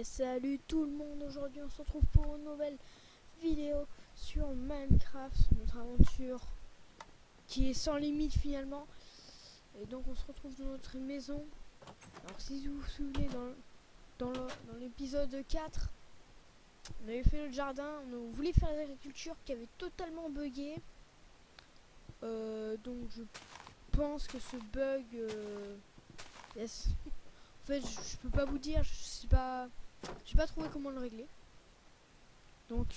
Et salut tout le monde, aujourd'hui on se retrouve pour une nouvelle vidéo sur Minecraft, notre aventure qui est sans limite finalement. Et donc on se retrouve dans notre maison. Alors si vous vous souvenez dans l'épisode 4, on avait fait notre jardin, on voulait faire l'agriculture qui avait totalement bugué. Donc je pense que ce bug... yes. En fait je peux pas vous dire, j'ai pas trouvé comment le régler. Donc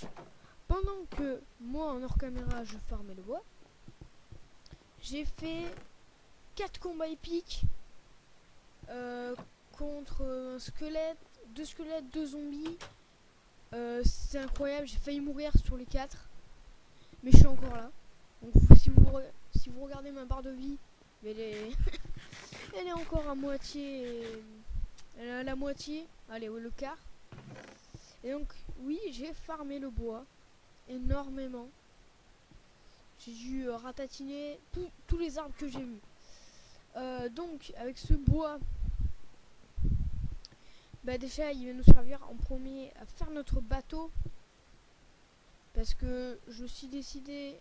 pendant que moi en hors caméra je farmais le bois, j'ai fait 4 combats épiques contre un squelette, 2 squelettes, 2 zombies. C'est incroyable, j'ai failli mourir sur les 4, mais je suis encore là. Donc si vous regardez ma barre de vie, elle est elle est encore à moitié, elle est à la moitié, allez, le quart. Et donc oui, j'ai farmé le bois énormément. J'ai dû ratatiner tous les arbres que j'ai vus. Donc avec ce bois, bah déjà il va nous servir en premier à faire notre bateau, parce que je me suis décidé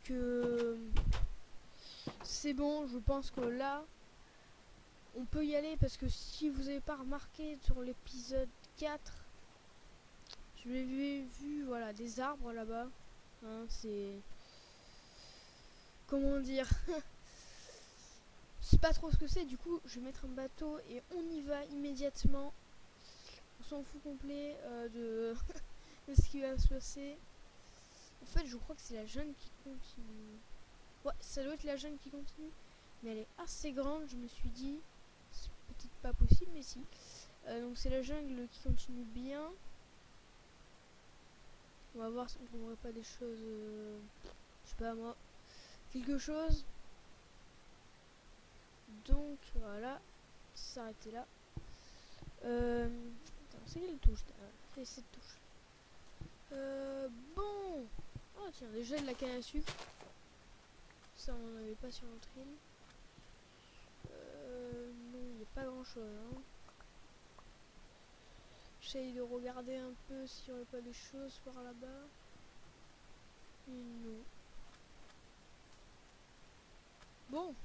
que c'est bon, je pense que là on peut y aller, parce que si vous n'avez pas remarqué sur l'épisode 4, je l'ai vu, voilà, des arbres là-bas, hein, c'est... comment dire? C'est pas trop ce que c'est, du coup je vais mettre un bateau et on y va immédiatement. On s'en fout complet de ce qui va se passer. En fait je crois que c'est la jungle qui continue. Ouais, ça doit être la jungle qui continue, mais elle est assez grande, je me suis dit c'est peut-être pas possible, mais si. Donc c'est la jungle qui continue bien. On va voir si on trouverait pas des choses, je sais pas moi, quelque chose. Donc voilà, s'arrêter là. Attends, c'est quelle touche? C'est cette touche. Bon. Oh tiens, déjà de la canne à sucre. Ça on n'en avait pas sur notre île. Non, il n'y a pas grand chose. Hein. J'essaye de regarder un peu s'il n'y aurait pas des choses par là-bas. Non. Bon.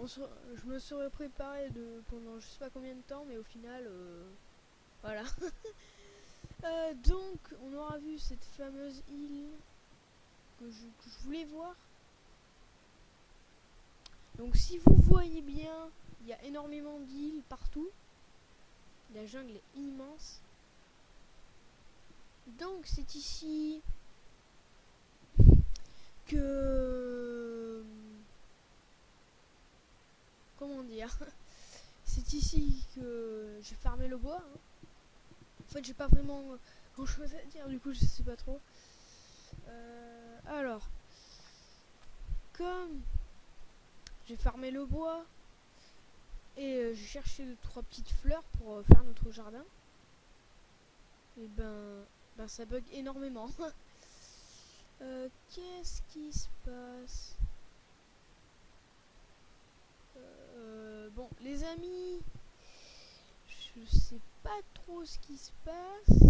Je me serais préparé pendant je sais pas combien de temps, mais au final, voilà. Donc, on aura vu cette fameuse île que je voulais voir. Donc, si vous voyez bien, il y a énormément d'îles partout. La jungle est immense. Donc, c'est ici que... comment dire? C'est ici que j'ai farmé le bois. Hein. En fait, j'ai pas vraiment grand chose à dire, du coup, je sais pas trop. Alors, comme j'ai farmé le bois et j'ai cherché 3 petites fleurs pour faire notre jardin, et ben ça bug énormément. Qu'est-ce qui se passe? Bon, les amis, je sais pas trop ce qui se passe.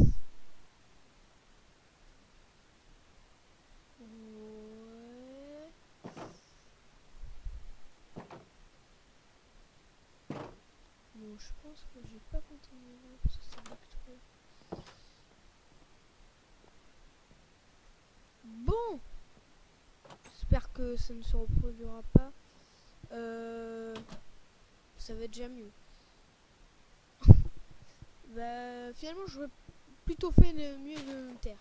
Ouais. Bon, je pense que je vais pas continuer là parce que ça bug trop. Bon, j'espère que ça ne se reproduira pas. Ça va être déjà mieux. Bah, finalement, j'aurais plutôt fait le mieux de me taire.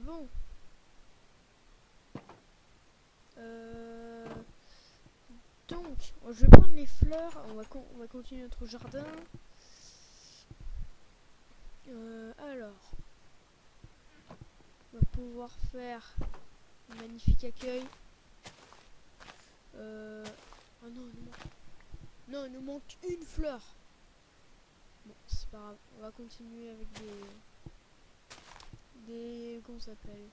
Bon. Donc, je vais prendre les fleurs. On va continuer notre jardin. Alors, on va pouvoir faire un magnifique accueil. Oh non, il nous manque une fleur. Bon, c'est pas grave. On va continuer avec comment ça s'appelle,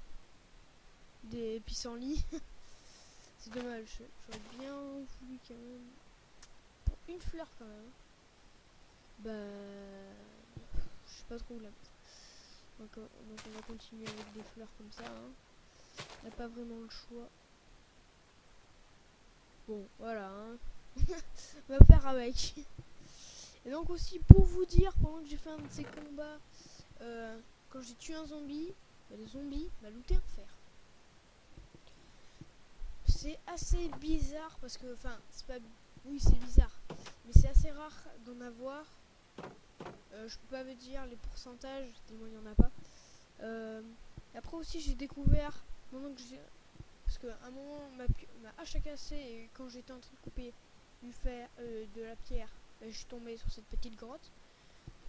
des pissenlits. C'est dommage. J'aurais bien voulu quand même. Une fleur quand même. je sais pas trop où la mettre. Donc on va continuer avec des fleurs comme ça. Hein. On n'a pas vraiment le choix. Bon, voilà. Hein. On va faire avec. Et donc aussi pour vous dire, pendant que j'ai fait un de ces combats, quand j'ai tué un zombie, le zombie m'a looté un fer. C'est assez bizarre parce que, enfin, c'est pas, oui c'est bizarre, mais c'est assez rare d'en avoir. Je peux pas vous dire les pourcentages, tellement il y en a pas. Après aussi j'ai découvert, pendant que j'ai, parce qu'à un moment ma hache a cassé et quand j'étais en train de couper du fer, de la pierre, je suis tombé sur cette petite grotte.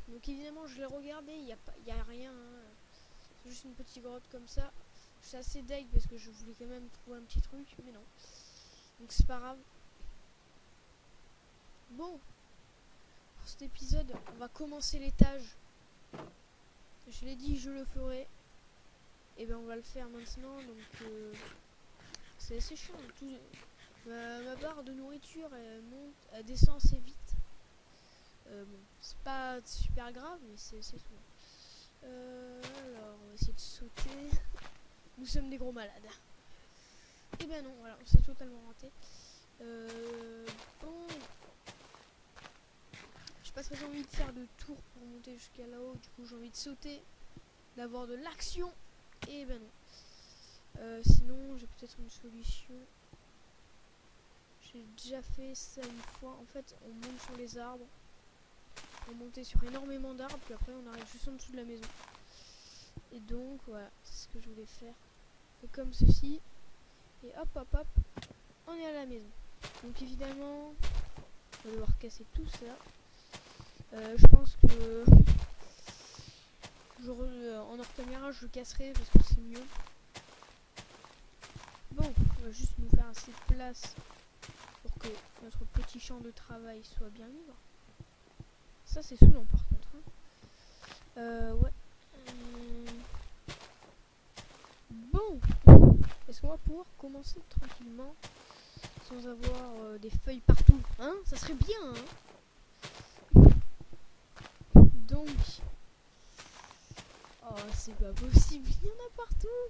Donc évidemment je l'ai regardé, il y a rien, hein. C'est juste une petite grotte comme ça. Je suis assez deg parce que je voulais quand même trouver un petit truc, mais non. Donc c'est pas grave. Bon, pour cet épisode, on va commencer l'étage. Je l'ai dit, je le ferai. Et ben on va le faire maintenant, donc c'est assez chiant. Ma barre de nourriture elle monte, elle descend assez vite. Bon, c'est pas super grave, mais c'est tout. Alors, on va essayer de sauter. Nous sommes des gros malades. Et ben non, voilà, on s'est totalement raté. Bon, j'ai pas très envie de faire de tour pour monter jusqu'à là-haut. Du coup, j'ai envie de sauter, d'avoir de l'action. Et ben non. Sinon, j'ai peut-être une solution. J'ai déjà fait ça une fois. En fait, on monte sur les arbres. On montait sur énormément d'arbres, puis après on arrive juste en dessous de la maison. Et donc voilà, c'est ce que je voulais faire. Et comme ceci. Et hop hop hop, on est à la maison. Donc évidemment, on va devoir casser tout ça. Je pense que en hors caméra je le casserai parce que c'est mieux. Bon, on va juste nous faire assez de place pour que notre petit champ de travail soit bien libre. Ça c'est saoulant par contre. Hein. Ouais. Bon, est-ce qu'on va pouvoir commencer tranquillement sans avoir des feuilles partout, hein? Ça serait bien, hein? Donc, oh c'est pas possible, il y en a partout.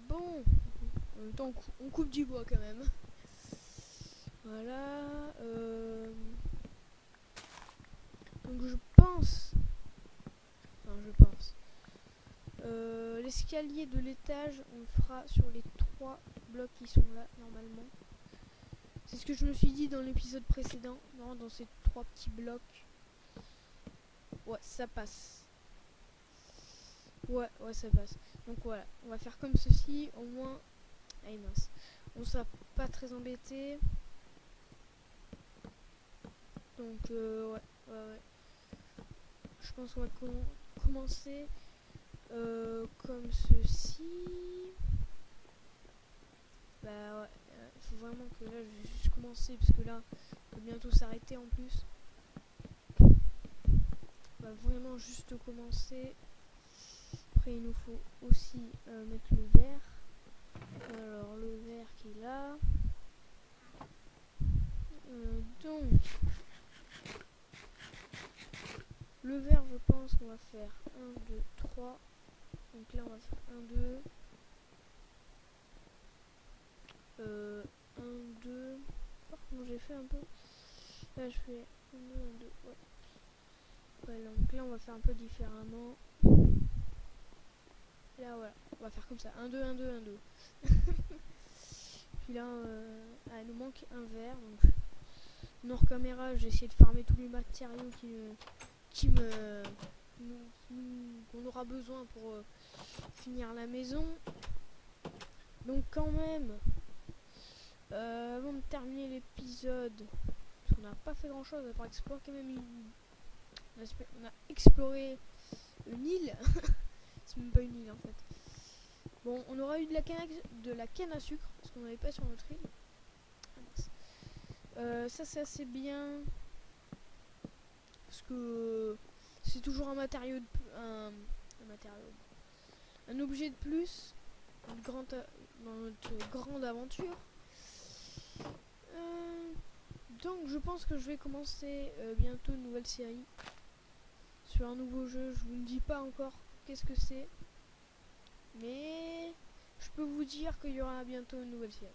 Bon, en même temps on coupe du bois quand même. Voilà. Donc je pense. Enfin, je pense. L'escalier de l'étage, on le fera sur les 3 blocs qui sont là normalement. C'est ce que je me suis dit dans l'épisode précédent. Non, dans ces 3 petits blocs. Ouais, ça passe. Ouais, ça passe. Donc voilà, on va faire comme ceci. Au moins. Allez, mince. On sera pas très embêté. Donc, ouais. Je pense qu'on va commencer comme ceci. Bah ouais, il faut vraiment que là je vais juste commencer parce que là on va bientôt s'arrêter en plus. On va vraiment juste commencer. Après il nous faut aussi mettre le verre. Alors le verre qui est là. Donc le verre je pense qu'on va faire 1, 2, 3. Donc là on va faire 1, 2. 1, 2. Par contre j'ai fait un peu. Là je fais 1, 2, 1, 2. Ouais. Ouais, donc là on va faire un peu différemment. Là voilà, on va faire comme ça, 1, 2, 1, 2, 1, 2. Puis là, il nous manque un verre. Donc, hors caméra, j'ai essayé de farmer tous les matériaux qu'on aura besoin pour finir la maison. Donc quand même, avant de terminer l'épisode, parce qu'on n'a pas fait grand chose à part explorer quand même on a exploré une île. C'est même pas une île en fait. Bon, on aura eu de la canne à sucre, parce qu'on n'avait pas sur notre île. Ça c'est assez bien, parce que c'est toujours un matériau un objet de plus dans notre grande aventure. Donc je pense que je vais commencer bientôt une nouvelle série sur un nouveau jeu. Je vous ne dis pas encore qu'est-ce que c'est, mais je peux vous dire qu'il y aura bientôt une nouvelle série.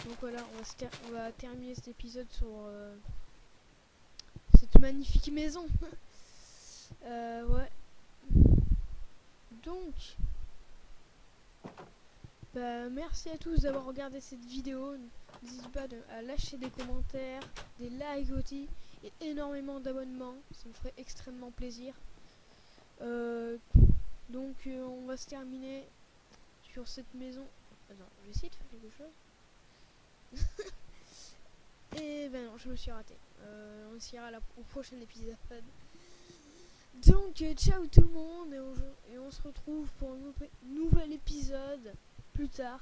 Donc voilà, on va terminer cet épisode sur cette magnifique maison. Ouais. Donc, bah, merci à tous d'avoir regardé cette vidéo. N'hésitez pas à lâcher des commentaires, des likes aussi, et énormément d'abonnements. Ça me ferait extrêmement plaisir. Donc, on va se terminer sur cette maison. Attends, je vais essayer de faire quelque chose. Et ben non, je me suis raté. On s'ira au prochain épisode. Donc, ciao tout le monde, et on se retrouve pour un nouvel épisode plus tard.